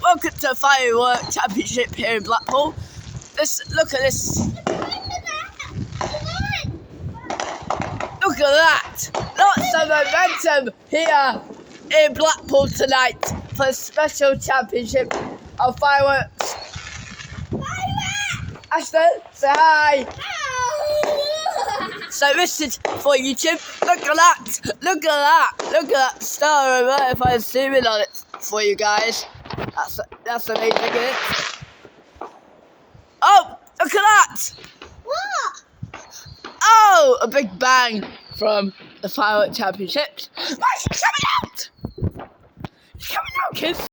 welcome to the Firework Championship here in Blackpool. Look at this. Look at that. Lots of momentum here in Blackpool tonight for the special championship of fireworks. Ashton, say hi. So this is for YouTube. Look at that. Look at that. Look at that star over there. If I zoom in on it for you guys. That's amazing, isn't it? Oh, look at that. What? Oh, a big bang from the Firework Championships. It's coming out! It's coming out, kids!